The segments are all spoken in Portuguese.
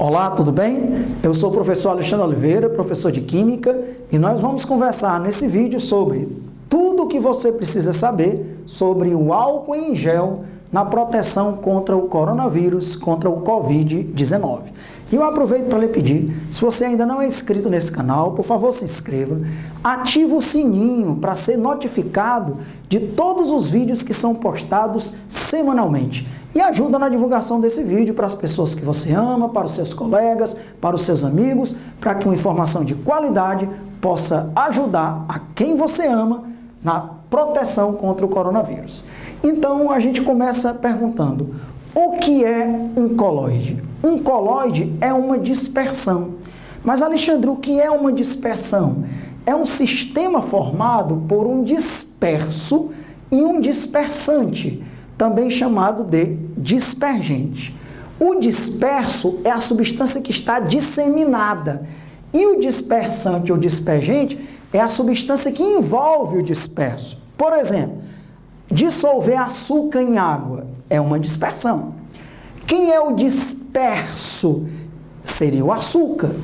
Olá, tudo bem? Eu sou o professor Alexandre Oliveira, professor de Química, e nós vamos conversar nesse vídeo sobre tudo o que você precisa saber sobre o álcool em gel na proteção contra o coronavírus, contra o Covid-19. E eu aproveito para lhe pedir, se você ainda não é inscrito nesse canal, por favor se inscreva, ative o sininho para ser notificado de todos os vídeos que são postados semanalmente. E ajuda na divulgação desse vídeo para as pessoas que você ama, para os seus colegas, para os seus amigos, para que uma informação de qualidade possa ajudar a quem você ama na proteção contra o coronavírus. Então a gente começa perguntando, o que é um coloide? Um coloide é uma dispersão. Mas Alexandre, o que é uma dispersão? É um sistema formado por um disperso e um dispersante, também chamado de dispergente. O disperso é a substância que está disseminada e o dispersante ou dispergente é a substância que envolve o disperso. Por exemplo, dissolver açúcar em água é uma dispersão. Quem é o disperso? Seria o açúcar.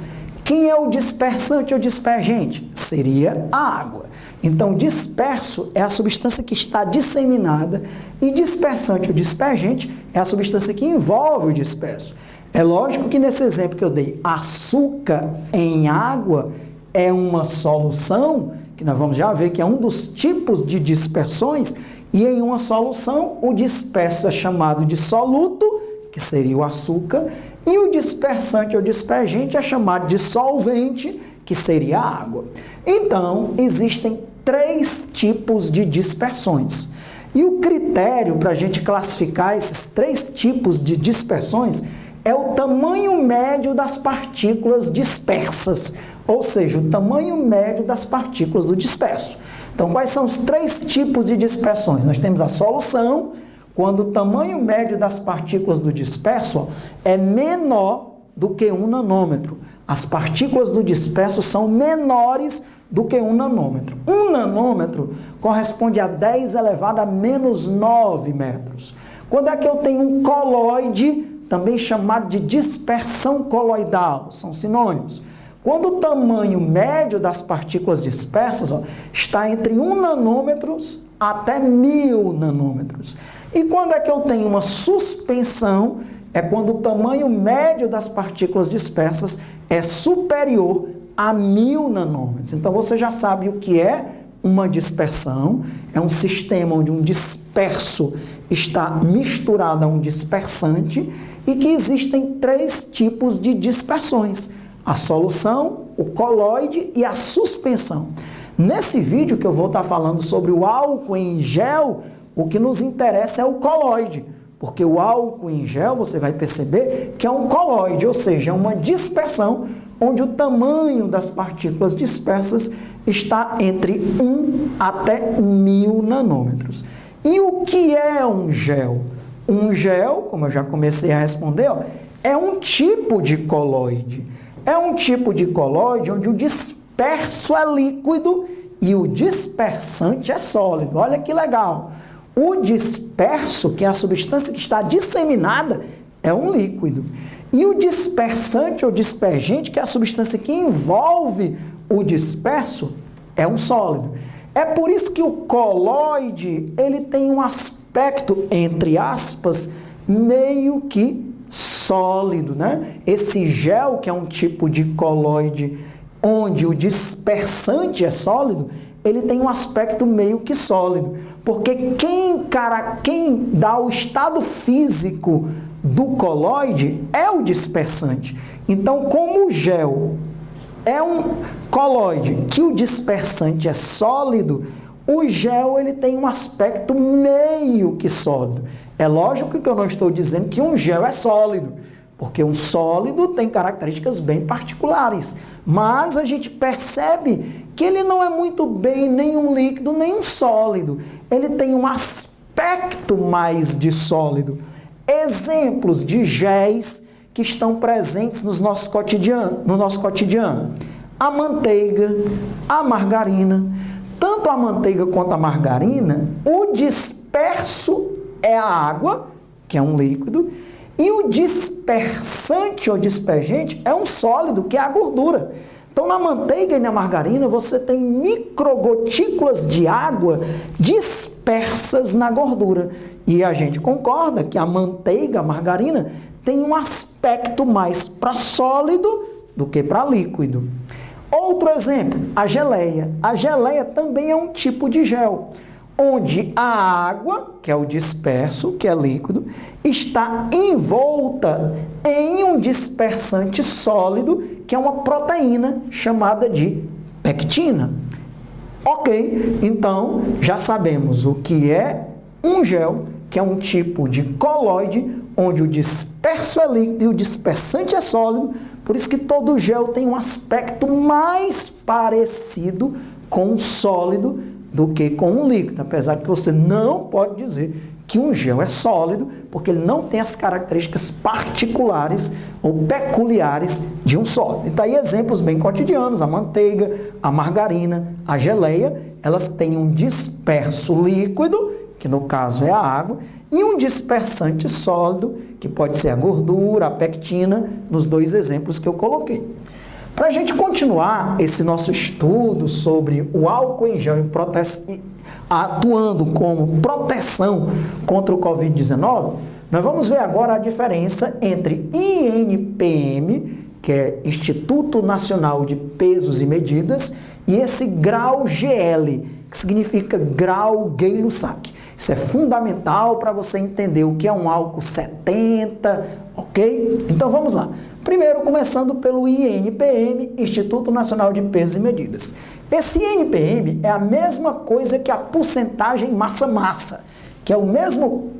Quem é o dispersante ou dispergente? Seria a água. Então, disperso é a substância que está disseminada e dispersante ou dispergente é a substância que envolve o disperso. É lógico que nesse exemplo que eu dei, açúcar em água é uma solução, que nós vamos já ver que é um dos tipos de dispersões, e em uma solução o disperso é chamado de soluto, que seria o açúcar, e o dispersante ou dispergente é chamado de solvente, que seria a água. Então, existem 3 tipos de dispersões. E o critério para a gente classificar esses 3 tipos de dispersões é o tamanho médio das partículas dispersas, ou seja, o tamanho médio das partículas do disperso. Então, quais são os 3 tipos de dispersões? Nós temos a solução, quando o tamanho médio das partículas do disperso é menor do que 1 nanômetro. As partículas do disperso são menores do que 1 nanômetro. 1 nanômetro corresponde a 10 elevado a menos 9 metros. Quando é que eu tenho um coloide, também chamado de dispersão coloidal, são sinônimos. Quando o tamanho médio das partículas dispersas está entre 1 nanômetro até 1000 nanômetros. E quando é que eu tenho uma suspensão? É quando o tamanho médio das partículas dispersas é superior a 1000 nanômetros. Então você já sabe o que é uma dispersão. É um sistema onde um disperso está misturado a um dispersante e que existem 3 tipos de dispersões: a solução, o coloide e a suspensão. Nesse vídeo que eu vou estar falando sobre o álcool em gel, o que nos interessa é o coloide, porque o álcool em gel, você vai perceber que é um coloide, ou seja, é uma dispersão onde o tamanho das partículas dispersas está entre 1 até 1000 nanômetros. E o que é um gel? Um gel, como eu já comecei a responder, é um tipo de coloide. É um tipo de coloide onde o disperso é líquido e o dispersante é sólido. Olha que legal! O disperso, que é a substância que está disseminada, é um líquido. E o dispersante ou dispergente, que é a substância que envolve o disperso, é um sólido. É por isso que o coloide, ele tem um aspecto, entre aspas, meio que sólido, né? Esse gel, que é um tipo de coloide onde o dispersante é sólido, ele tem um aspecto meio que sólido, porque quem dá o estado físico do coloide é o dispersante. Então, como o gel é um coloide que o dispersante é sólido, o gel ele tem um aspecto meio que sólido. É lógico que eu não estou dizendo que um gel é sólido, porque um sólido tem características bem particulares, mas a gente percebe que ele não é muito bem nem um líquido, nem um sólido. Ele tem um aspecto mais de sólido. Exemplos de géis que estão presentes no nosso cotidiano. A manteiga, a margarina. Tanto a manteiga quanto a margarina, o disperso é a água, que é um líquido, E o dispersante ou dispergente é um sólido, que é a gordura. Então, na manteiga e na margarina, você tem microgotículas de água dispersas na gordura. E a gente concorda que a manteiga, a margarina, tem um aspecto mais para sólido do que para líquido. Outro exemplo, a geleia. A geleia também é um tipo de gel, onde a água, que é o disperso, que é líquido, está envolta em um dispersante sólido, que é uma proteína chamada de pectina. Ok, então já sabemos o que é um gel, que é um tipo de colóide, onde o disperso é líquido e o dispersante é sólido, por isso que todo gel tem um aspecto mais parecido com um sólido do que com um líquido, apesar de que você não pode dizer que um gel é sólido, porque ele não tem as características particulares ou peculiares de um sólido. E tá aí exemplos bem cotidianos, a manteiga, a margarina, a geleia, elas têm um disperso líquido, que no caso é a água, e um dispersante sólido, que pode ser a gordura, a pectina, nos dois exemplos que eu coloquei. Para a gente continuar esse nosso estudo sobre o álcool em gel atuando como proteção contra o Covid-19, nós vamos ver agora a diferença entre INPM, que é Instituto Nacional de Pesos e Medidas, e esse grau GL, que significa grau Gay-Lussac. Isso é fundamental para você entender o que é um álcool 70, ok? Então vamos lá. Primeiro, começando pelo INPM, Instituto Nacional de Pesos e Medidas. Esse INPM é a mesma coisa que a porcentagem massa-massa, que é o mesmo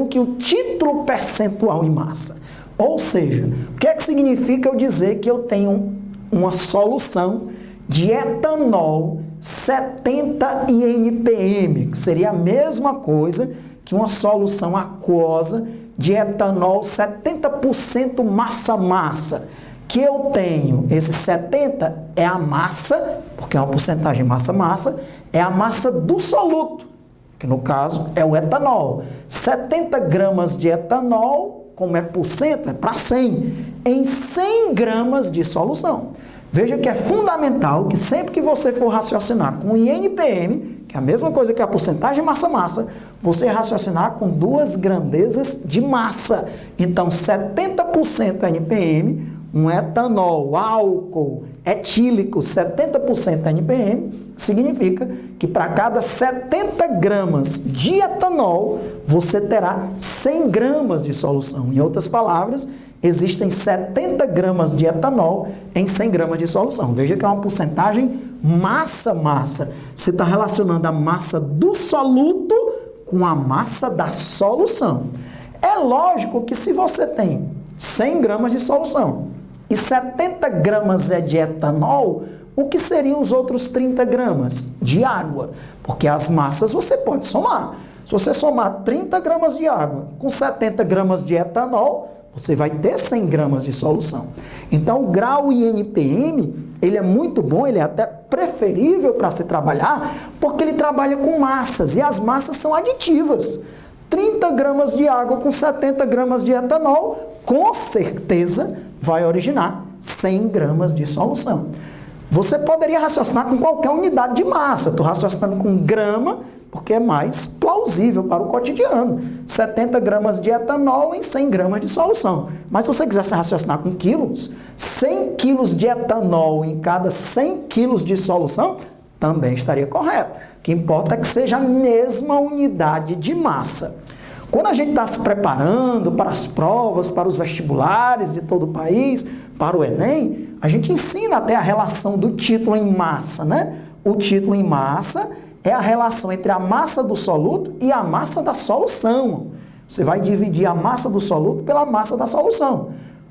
que o título percentual em massa. Ou seja, o que é que significa eu dizer que eu tenho uma solução de etanol 70 INPM, que seria a mesma coisa que uma solução aquosa de etanol 70% massa-massa, que eu tenho, esse 70 é a massa, porque é uma porcentagem massa-massa, é a massa do soluto, que no caso é o etanol. 70 gramas de etanol, como é por cento, é para 100, em 100 gramas de solução. Veja que é fundamental que sempre que você for raciocinar com INPM, que é a mesma coisa que a porcentagem massa-massa, você raciocinar com duas grandezas de massa. Então, 70% NPM, um etanol, álcool etílico, 70% NPM, significa que para cada 70 gramas de etanol, você terá 100 gramas de solução. Em outras palavras, existem 70 gramas de etanol em 100 gramas de solução. Veja que é uma porcentagem massa-massa. Você está relacionando a massa do soluto com a massa da solução. É lógico que se você tem 100 gramas de solução e 70 gramas é de etanol, o que seriam os outros 30 gramas? De água. Porque as massas você pode somar. Se você somar 30 gramas de água com 70 gramas de etanol, você vai ter 100 gramas de solução. Então, o grau INPM, ele é muito bom, ele é até preferível para se trabalhar, porque ele trabalha com massas, e as massas são aditivas. 30 gramas de água com 70 gramas de etanol, com certeza vai originar 100 gramas de solução. Você poderia raciocinar com qualquer unidade de massa. Estou raciocinando com grama, porque é mais plausível para o cotidiano. 70 gramas de etanol em 100 gramas de solução. Mas se você quisesse raciocinar com quilos, 100 quilos de etanol em cada 100 quilos de solução, também estaria correto. O que importa é que seja a mesma unidade de massa. Quando a gente está se preparando para as provas, para os vestibulares de todo o país, para o Enem, a gente ensina até a relação do título em massa, né? O título em massa é a relação entre a massa do soluto e a massa da solução. Você vai dividir a massa do soluto pela massa da solução.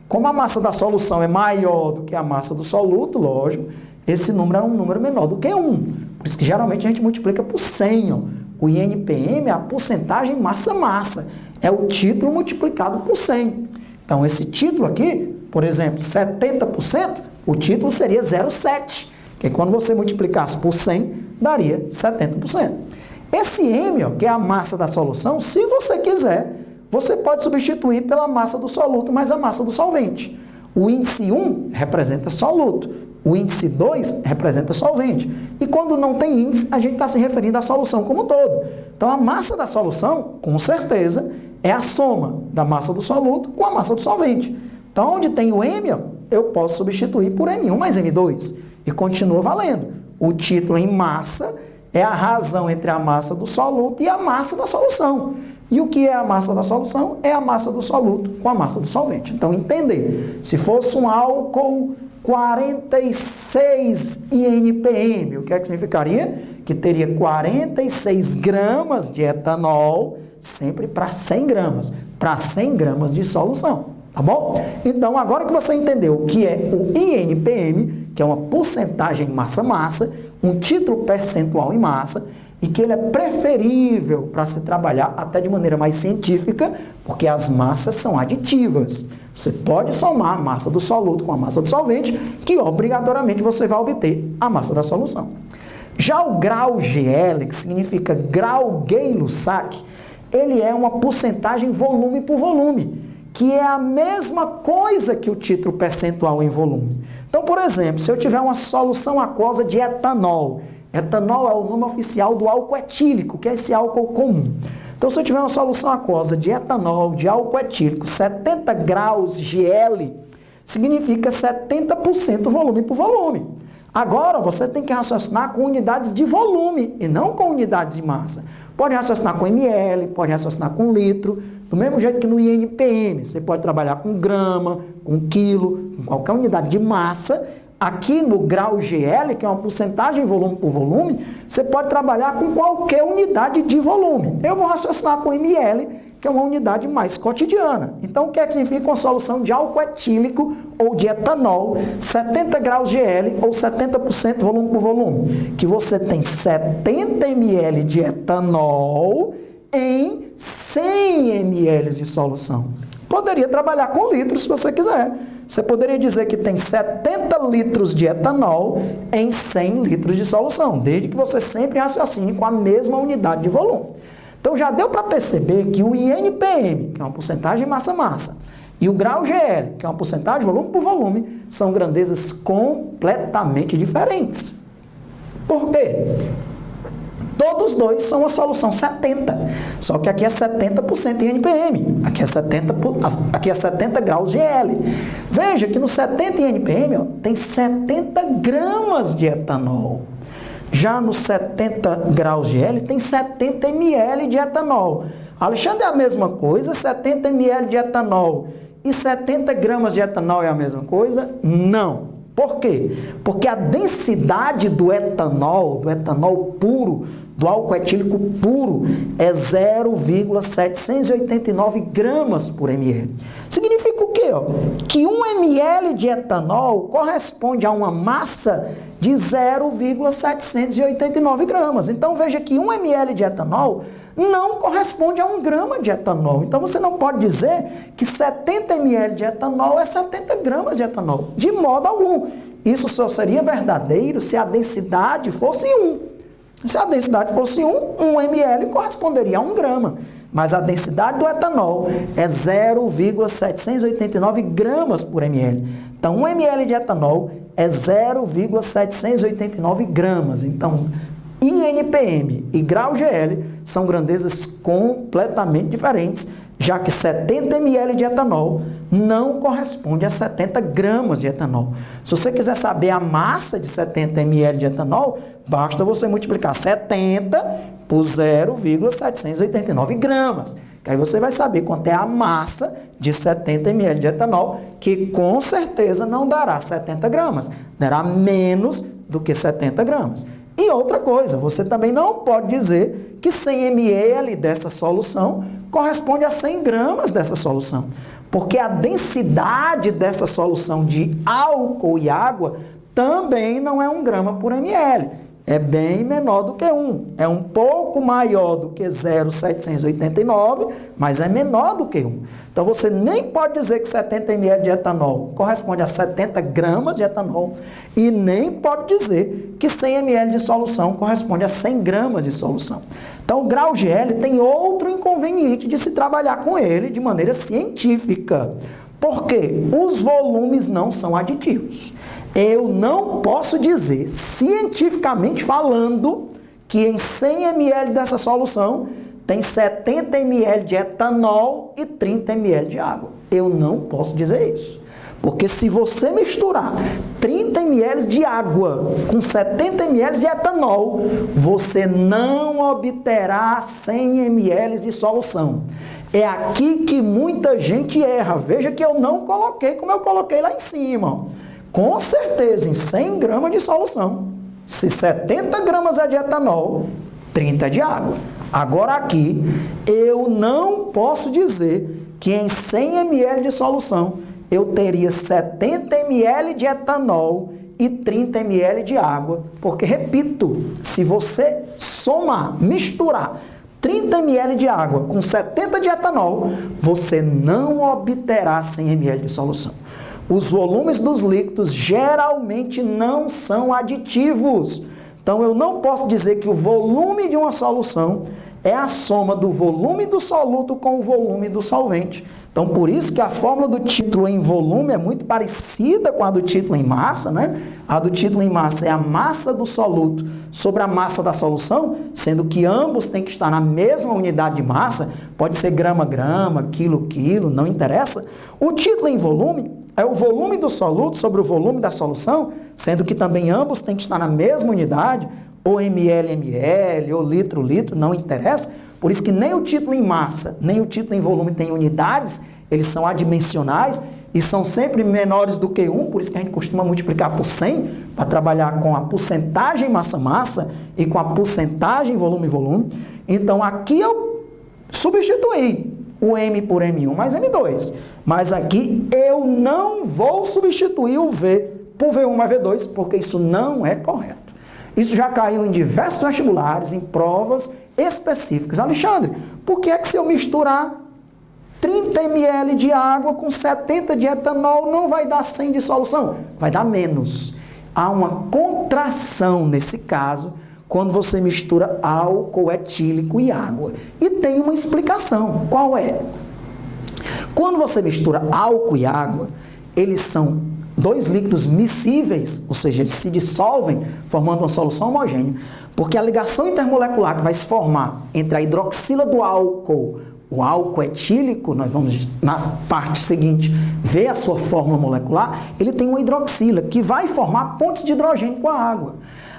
Como a massa da solução é maior do que a massa do soluto, lógico, esse número é um número menor do que 1. Por isso que geralmente a gente multiplica por 100, ó. O INPM é a porcentagem massa-massa. É o título multiplicado por 100. Então, esse título aqui, por exemplo, 70%, o título seria 0,7. Que quando você multiplicasse por 100, daria 70%. Esse M, ó, que é a massa da solução, se você quiser, você pode substituir pela massa do soluto mais a massa do solvente. O índice 1 representa soluto, o índice 2 representa solvente. E quando não tem índice, a gente está se referindo à solução como um todo. Então, a massa da solução, com certeza, é a soma da massa do soluto com a massa do solvente. Então, onde tem o M, eu posso substituir por M1 mais M2 e continua valendo. O título em massa é a razão entre a massa do soluto e a massa da solução. E o que é a massa da solução? É a massa do soluto com a massa do solvente. Então, entender, se fosse um álcool 46 INPM, o que é que significaria? Que teria 46 gramas de etanol, sempre para 100 gramas, para 100 gramas de solução, tá bom? Então, agora que você entendeu o que é o INPM, que é uma porcentagem massa-massa, um título percentual em massa, e que ele é preferível para se trabalhar até de maneira mais científica, porque as massas são aditivas. Você pode somar a massa do soluto com a massa do solvente, que obrigatoriamente você vai obter a massa da solução. Já o grau GL, que significa grau Gay-Lussac, ele é uma porcentagem volume por volume, que é a mesma coisa que o título percentual em volume. Então, por exemplo, se eu tiver uma solução aquosa de etanol, etanol é o nome oficial do álcool etílico, que é esse álcool comum. Então, se eu tiver uma solução aquosa de etanol, de álcool etílico, 70 graus GL, significa 70% volume por volume. Agora, você tem que raciocinar com unidades de volume e não com unidades de massa. Pode raciocinar com ml, pode raciocinar com litro, do mesmo jeito que no INPM. Você pode trabalhar com grama, com quilo, com qualquer unidade de massa. Aqui no grau GL, que é uma porcentagem volume por volume, você pode trabalhar com qualquer unidade de volume. Eu vou raciocinar com ml, que é uma unidade mais cotidiana. Então, o que é que significa uma solução de álcool etílico ou de etanol, 70 graus GL ou 70% volume por volume? Que você tem 70 ml de etanol em 100 ml de solução. Poderia trabalhar com litros se você quiser. Você poderia dizer que tem 70 litros de etanol em 100 litros de solução, desde que você sempre raciocine com a mesma unidade de volume. Então, já deu para perceber que o INPM, que é uma porcentagem massa-massa, e o grau GL, que é uma porcentagem volume por volume, são grandezas completamente diferentes. Por quê? Todos dois são a solução 70, só que aqui é 70% INPM, aqui é 70 graus GL. Veja que no 70 INPM tem 70 gramas de etanol. Já no 70 graus GL tem 70 ml de etanol. Alexandre, é a mesma coisa? 70 ml de etanol e 70 gramas de etanol é a mesma coisa? Não. Por quê? Porque a densidade do etanol puro, do álcool etílico puro, é 0,789 gramas por ml. Significa o quê? Que 1 ml de etanol corresponde a uma massa de 0,789 gramas. Então, veja que 1 ml de etanol não corresponde a 1 grama de etanol. Então, você não pode dizer que 70 ml de etanol é 70 gramas de etanol. De modo algum. Isso só seria verdadeiro se a densidade fosse 1. Se a densidade fosse 1 ml corresponderia a 1 grama. Mas a densidade do etanol é 0,789 gramas por ml. Então, 1 ml de etanol é 0,789 gramas. Então, INPM e grau GL são grandezas completamente diferentes, já que 70 ml de etanol não corresponde a 70 gramas de etanol. Se você quiser saber a massa de 70 ml de etanol, basta você multiplicar 70 por 0,789 gramas. Que aí você vai saber quanto é a massa de 70 ml de etanol, que com certeza não dará 70 gramas, dará menos do que 70 gramas. E outra coisa, você também não pode dizer que 100 ml dessa solução corresponde a 100 gramas dessa solução, porque a densidade dessa solução de álcool e água também não é 1 grama por ml. É bem menor do que 1. É um pouco maior do que 0,789, mas é menor do que 1. Então, você nem pode dizer que 70 ml de etanol corresponde a 70 gramas de etanol e nem pode dizer que 100 ml de solução corresponde a 100 gramas de solução. Então, o grau GL tem outro inconveniente de se trabalhar com ele de maneira científica. Porque os volumes não são aditivos. Eu não posso dizer, cientificamente falando, que em 100 ml dessa solução tem 70 ml de etanol e 30 ml de água. Eu não posso dizer isso. Porque se você misturar 30 ml de água com 70 ml de etanol, você não obterá 100 ml de solução. É aqui que muita gente erra. Veja que eu não coloquei como eu coloquei lá em cima. Com certeza, em 100 gramas de solução, se 70 gramas é de etanol, 30 é de água. Agora aqui, eu não posso dizer que em 100 ml de solução, eu teria 70 ml de etanol e 30 ml de água. Porque, repito, se você somar, misturar 30 ml de água com 70 de etanol, você não obterá 100 ml de solução. Os volumes dos líquidos geralmente não são aditivos. Então, eu não posso dizer que o volume de uma solução é a soma do volume do soluto com o volume do solvente. Então, por isso que a fórmula do título em volume é muito parecida com a do título em massa, né? A do título em massa é a massa do soluto sobre a massa da solução, sendo que ambos têm que estar na mesma unidade de massa, pode ser grama-grama, quilo-quilo, não interessa. O título em volume é o volume do soluto sobre o volume da solução, sendo que também ambos têm que estar na mesma unidade, ou ml, ou litro, não interessa. Por isso que nem o título em massa, nem o título em volume tem unidades, eles são adimensionais e são sempre menores do que 1, por isso que a gente costuma multiplicar por 100 para trabalhar com a porcentagem massa-massa e com a porcentagem volume-volume. Então aqui eu substituí o M por M1 mais M2, mas aqui eu não vou substituir o V por V1 mais V2, porque isso não é correto. Isso já caiu em diversos vestibulares, em provas específicas. Alexandre, por que é que se eu misturar 30 ml de água com 70 de etanol não vai dar 100 de solução? Vai dar menos. Há uma contração nesse caso quando você mistura álcool etílico e água. E tem uma explicação. Qual é? Quando você mistura álcool e água, eles são dois líquidos miscíveis, ou seja, eles se dissolvem formando uma solução homogênea, porque a ligação intermolecular que vai se formar entre a hidroxila do álcool, o álcool etílico, nós vamos na parte seguinte ver a sua fórmula molecular, ele tem uma hidroxila que vai formar pontes de hidrogênio com a água.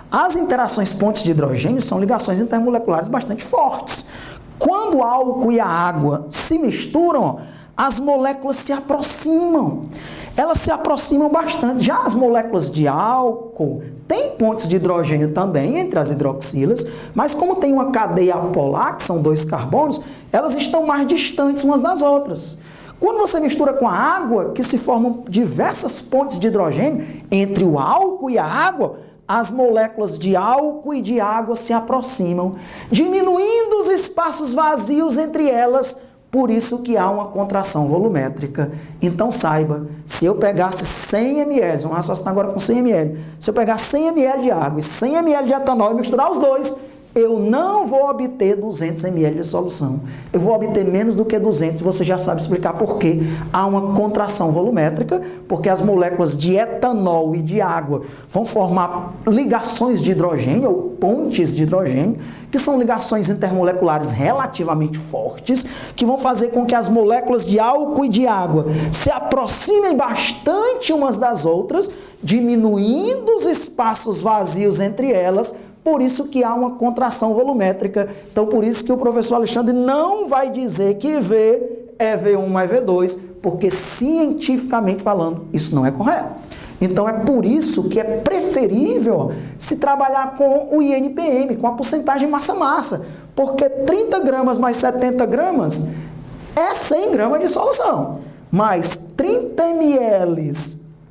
As interações pontes de hidrogênio são ligações intermoleculares bastante fortes. Quando o álcool e a água se misturam, as moléculas se aproximam. Elas se aproximam bastante. Já as moléculas de álcool têm pontes de hidrogênio também entre as hidroxilas, mas como tem uma cadeia apolar, que são dois carbonos, elas estão mais distantes umas das outras. Quando você mistura com a água, que se formam diversas pontes de hidrogênio entre o álcool e a água, as moléculas de álcool e de água se aproximam, diminuindo os espaços vazios entre elas. Por isso que há uma contração volumétrica. Então saiba, se eu pegasse 100 ml, vamos raciocinar agora com 100 ml, se eu pegar 100 ml de água e 100 ml de etanol e misturar os dois, eu não vou obter 200 ml de solução. Eu vou obter menos do que 200, você já sabe explicar por quê. Há uma contração volumétrica, porque as moléculas de etanol e de água vão formar ligações de hidrogênio, ou pontes de hidrogênio, que são ligações intermoleculares relativamente fortes, que vão fazer com que as moléculas de álcool e de água se aproximem bastante umas das outras, diminuindo os espaços vazios entre elas. Por isso que há uma contração volumétrica. Então, por isso que o professor Alexandre não vai dizer que V é V1 mais V2, porque cientificamente falando, isso não é correto. Então, é por isso que é preferível se trabalhar com o INPM, com a porcentagem massa-massa, porque 30 gramas mais 70 gramas é 100 gramas de solução, mas 30 ml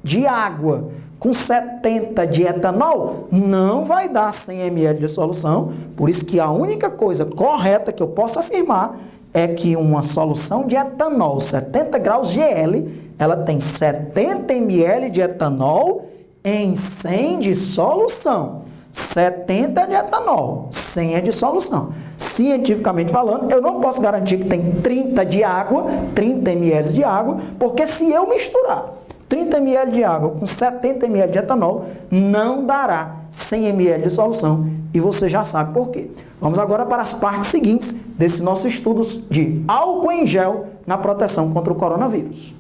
de água com 70 de etanol, não vai dar 100 ml de solução. Por isso que a única coisa correta que eu posso afirmar é que uma solução de etanol, 70 graus GL, ela tem 70 ml de etanol em 100 de solução. 70 de etanol, 100 é de solução. Cientificamente falando, eu não posso garantir que tem 30 de água, 30 ml de água, porque se eu misturar 30 ml de água com 70 ml de etanol, não dará 100 ml de solução, e você já sabe por quê. Vamos agora para as partes seguintes desse nosso estudo de álcool em gel na proteção contra o coronavírus.